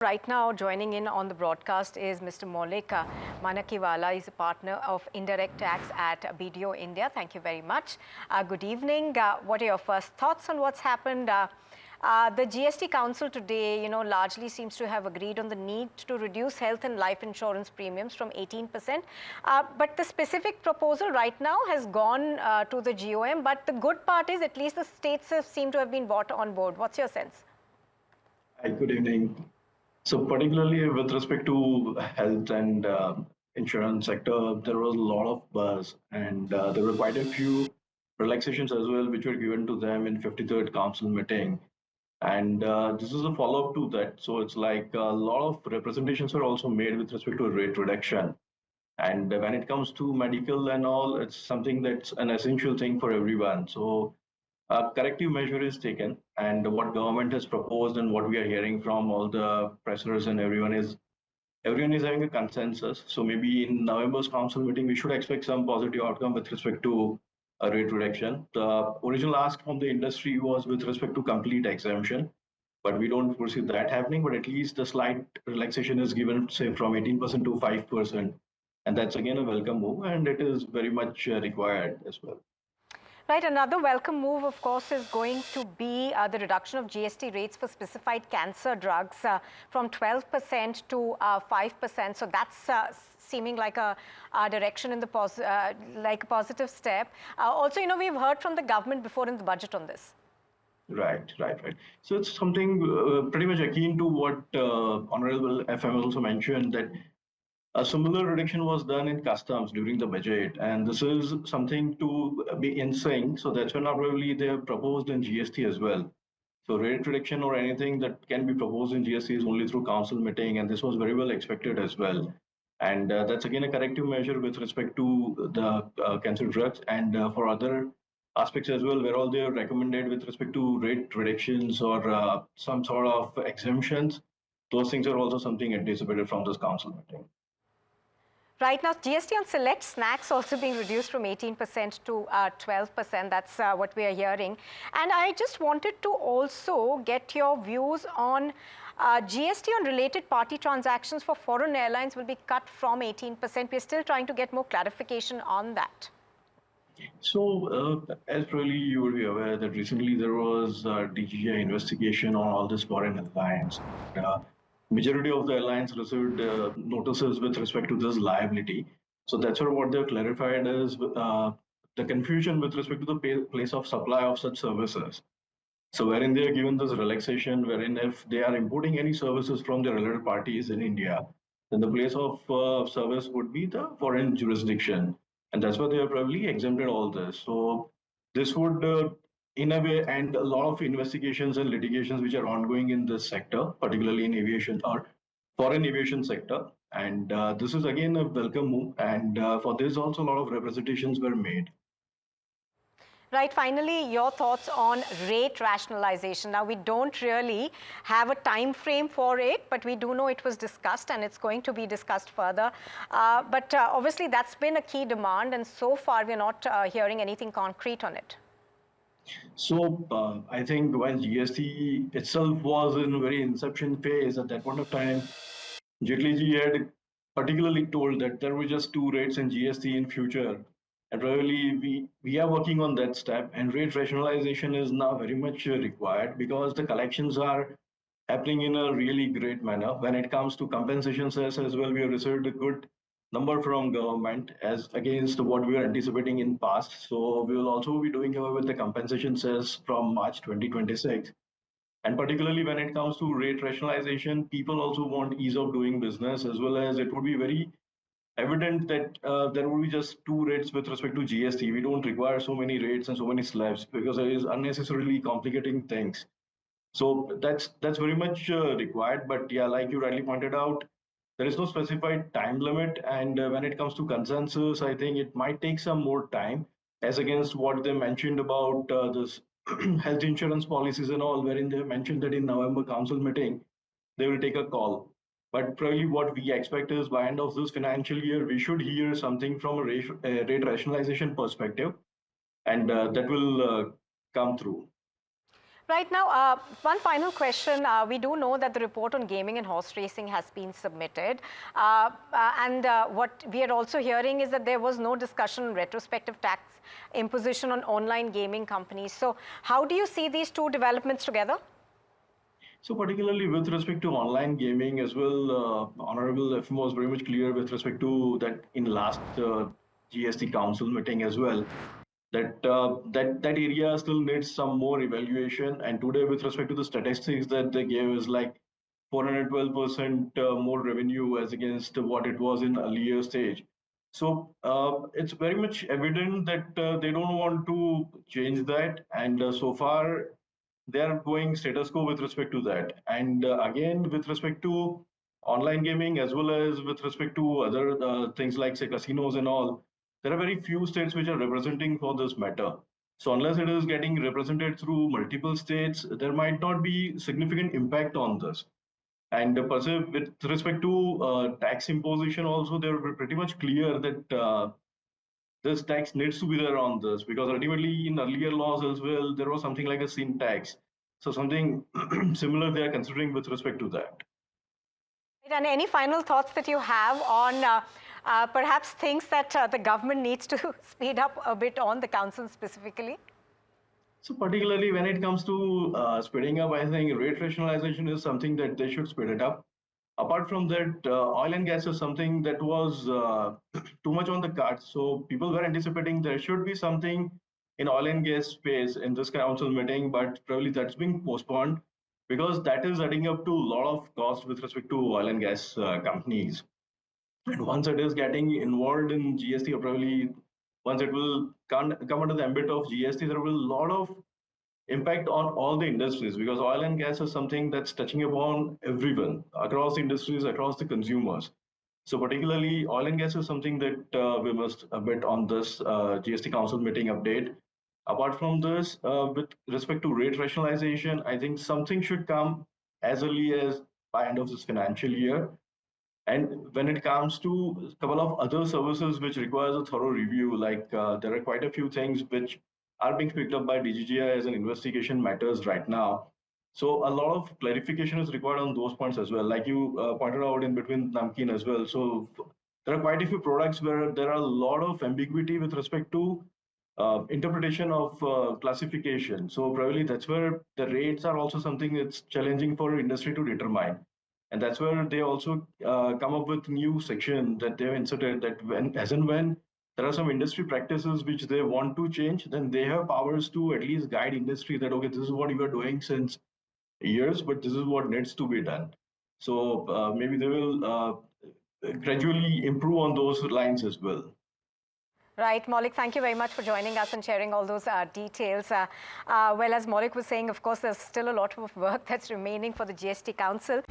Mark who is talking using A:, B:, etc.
A: Right now, joining in on the broadcast is Mr. Maulik Manakiwala. He's a partner of Indirect Tax at BDO India. Thank you very much. Good evening. What are your first thoughts on what's happened? The GST Council today, largely seems to have agreed on the need to reduce health and life insurance premiums from 18%. But the specific proposal right now has gone to the GOM. But the good part is at least the states seem to have been brought on board. What's your sense?
B: Hi, good evening. So particularly with respect to health and insurance sector, there was a lot of buzz, and there were quite a few relaxations as well, which were given to them in 53rd Council meeting. And this is a follow-up to that. So it's like a lot of representations were also made with respect to rate reduction. And when it comes to medical and all, it's something that's an essential thing for everyone. So a corrective measure is taken, and what government has proposed and what we are hearing from all the pressers and everyone is having a consensus. So maybe in November's council meeting, we should expect some positive outcome with respect to a rate reduction. The original ask from the industry was with respect to complete exemption, but we don't foresee that happening. But at least a slight relaxation is given, say from 18% to 5%, and that's again a welcome move, and it is very much required as well.
A: Right, another welcome move, of course, is going to be the reduction of GST rates for specified cancer drugs from 12% to 5%. So that's seeming like a direction in the like a positive step. Also, we've heard from the government before in the budget on this.
B: Right. So it's something pretty much akin to what Honorable FM also mentioned, that a similar reduction was done in customs during the budget, and this is something to be in sync. So that's why now probably they have proposed in GST as well. So rate reduction or anything that can be proposed in GST is only through council meeting, and this was very well expected as well. And that's again a corrective measure with respect to the cancer drugs and for other aspects as well, where all they are recommended with respect to rate reductions or some sort of exemptions. Those things are also something anticipated from this council meeting.
A: Right now, GST on select snacks also being reduced from 18% to 12%. That's what we are hearing. And I just wanted to also get your views on GST on related party transactions for foreign airlines will be cut from 18%. We're still trying to get more clarification on that.
B: So, as probably you will be aware that recently there was a DGI investigation on all this foreign airlines. Majority of the airlines received notices with respect to this liability. So that's what they've clarified is the confusion with respect to the place of supply of such services. So wherein they are given this relaxation, wherein if they are importing any services from the related parties in India, then the place of service would be the foreign jurisdiction. And that's why they have probably exempted all this. So this would in a way, and a lot of investigations and litigations which are ongoing in this sector, particularly in aviation or foreign aviation sector. And this is again a welcome move. And for this also a lot of representations were made.
A: Right, finally, your thoughts on rate rationalization. Now, we don't really have a time frame for it, but we do know it was discussed and it's going to be discussed further. But obviously, that's been a key demand, and so far, we're not hearing anything concrete on it.
B: So I think when GST itself was in very inception phase, at that point of time, Jaitley had particularly told that there were just two rates in GST in future. And really, we are working on that step, and rate rationalization is now very much required because the collections are happening in a really great manner. When it comes to compensation cess as well, we have received a good number from government as against what we were anticipating in past. So we will also be doing away with the compensation cess from March 2026. And particularly when it comes to rate rationalization, people also want ease of doing business, as well as it would be very evident that there will be just two rates with respect to GST. We don't require so many rates and so many slabs because it is unnecessarily complicating things. So that's very much required. But yeah, like you rightly pointed out, there is no specified time limit. And when it comes to consensus, I think it might take some more time as against what they mentioned about this health insurance policies and all, wherein they mentioned that in November council meeting, they will take a call. But probably what we expect is by end of this financial year, we should hear something from a rate rationalization perspective, and that will come through.
A: Right now, one final question. We do know that the report on gaming and horse racing has been submitted. What we are also hearing is that there was no discussion on retrospective tax imposition on online gaming companies. So how do you see these two developments together?
B: So particularly with respect to online gaming as well, Honorable FM was very much clear with respect to that in last GST Council meeting as well, that area still needs some more evaluation. And today, with respect to the statistics that they gave, is like 412% more revenue as against what it was in earlier stage. So it's very much evident that they don't want to change that, and so far they are going status quo with respect to that. And again, with respect to online gaming as well as with respect to other things like say casinos and all, there are very few states which are representing for this matter. So unless it is getting represented through multiple states, there might not be significant impact on this. And per se, with respect to tax imposition, also they're pretty much clear that this tax needs to be there on this, because ultimately in earlier laws as well there was something like a sin tax. So something similar they are considering with respect to that.
A: And any final thoughts that you have on perhaps things that the government needs to speed up a bit on, the council specifically?
B: So particularly when it comes to speeding up, I think rate rationalization is something that they should speed it up. Apart from that, oil and gas is something that was too much on the cards. So people were anticipating there should be something in oil and gas space in this council meeting, but probably that's being postponed because that is adding up to a lot of cost with respect to oil and gas companies. And once it is getting involved in GST, or probably once it will come under the ambit of GST, there will be a lot of impact on all the industries, because oil and gas is something that's touching upon everyone across industries, across the consumers. So particularly oil and gas is something that we must bet on this GST Council meeting update. Apart from this, with respect to rate rationalization, I think something should come as early as by end of this financial year. And when it comes to a couple of other services which requires a thorough review, like there are quite a few things which are being picked up by DGGI as an investigation matters right now. So a lot of clarification is required on those points as well, like you pointed out in between Namkeen as well. So there are quite a few products where there are a lot of ambiguity with respect to interpretation of classification. So probably that's where the rates are also something that's challenging for industry to determine. And that's where they also come up with new section that they've inserted, that when, as and when there are some industry practices which they want to change, then they have powers to at least guide industry that, okay, this is what you are doing since years, but this is what needs to be done. So maybe they will gradually improve on those lines as well.
A: Right, Maulik, thank you very much for joining us and sharing all those details. Well, as Maulik was saying, of course, there's still a lot of work that's remaining for the GST Council.